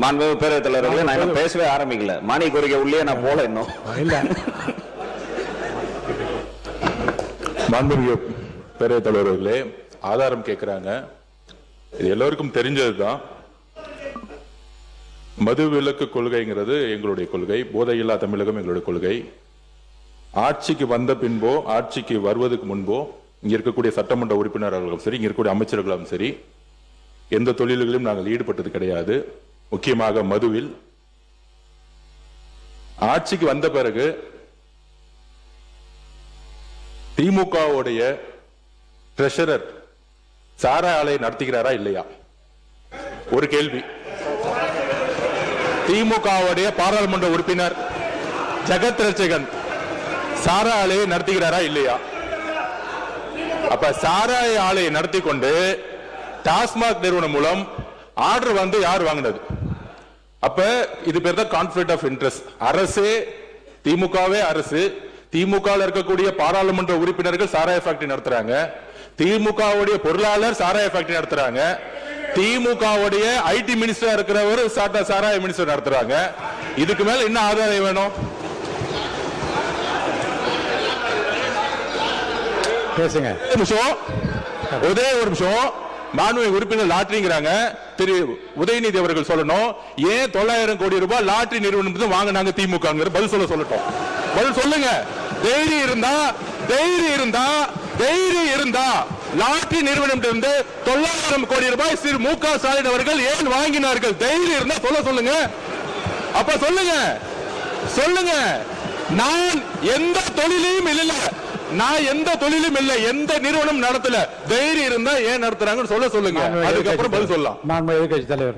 மாண்புமிகு பேரவைத் தலைவர்களே, நான் இன்னும் பேசவே ஆரம்பிக்கல. மானிய கோரிக்கை உள்ளே நான் போல இன்னும் இல்ல. மாண்புமிகு பேரவைத் தலைவர்களே, ஆதாரம் கேட்கிறாங்க. இது எல்லோருக்கும் தெரிஞ்சதுதான். மது விலக்கு கொள்கைங்கிறது எங்களுடைய கொள்கை. போதையில்லா தமிழகம் எங்களுடைய கொள்கை. ஆட்சிக்கு வந்த பின்போ, ஆட்சிக்கு வருவதற்கு முன்போ, இங்க இருக்கக்கூடிய சட்டமன்ற உறுப்பினர்களும் சரி, இங்க இருக்கக்கூடிய அமைச்சர்களும் சரி, எந்த தொழில்களிலும் நாங்கள் ஈடுபட்டது கிடையாது. முக்கியமாக மதுவில். ஆட்சிக்கு வந்த பிறகு திமுகவுடைய ட்ரெஷரர் சாராய ஆலை நடத்துகிறாரா இல்லையா? ஒரு கேள்வி. திமுகவுடைய பாராளுமன்ற உறுப்பினர் ஜெகத் ரட்சகன் சாராய ஆலையை நடத்துகிறாரா இல்லையா? அப்ப சாராய ஆலையை நடத்தி கொண்டு டாஸ்மாக் நிறுவனம் மூலம் ஆர்டர் வந்து யார் வாங்கினது? அப்ப இது பேர் தான் கான்ஃபிளிக்ட் ஆஃப் இன்ட்ரெஸ்ட். அரசே, திமுகவே அரசு, திமுக இருக்கக்கூடிய பாராளுமன்ற உறுப்பினர்கள் சாராய ஃபேக்டரி நடத்துறாங்க, திமுகவுடைய பொருளாளர் சாராய ஃபேக்டரி நடத்துறாங்க, திமுகவுடைய ஐடி மினிஸ்டர் இருக்கிறவர் சாராய மினிஸ்டர் நடத்துறாங்க. இதுக்கு மேல என்ன ஆதாரம் வேணும்? பேசுங்க. ஒரே ஒரு நிமிஷம். மாண்புமிகு உறுப்பினர் லாட்டரிங்கிறாங்க. திரு உதயநிதி அவர்கள் சொல்லணும், ஏன் 900 கோடி ரூபாய் லாட்டரி நிறுவனம் வாங்கினாங்க திமுக? பதில் சொல்லட்டும். பதில் சொல்லுங்க. தைரியம் இருந்தா லாட்டரி நிறுவனம் 900 கோடி ரூபாய் திரு மு.க. ஸ்டாலின் அவர்கள் ஏன் வாங்கினார்கள்? தைரியம் இருந்தா சொல்லுங்க. அப்ப சொல்லுங்க. நான் எந்த தொழிலையும் இல்லை, எந்த நிறுவனம் நடத்தல. தைரியம் இருந்தா ஏன் நடத்துறாங்கன்னு சொல்லுங்க. அதுக்கப்புறம் பதில் சொல்லலாம். எதிர்க்கட்சி தலைவர்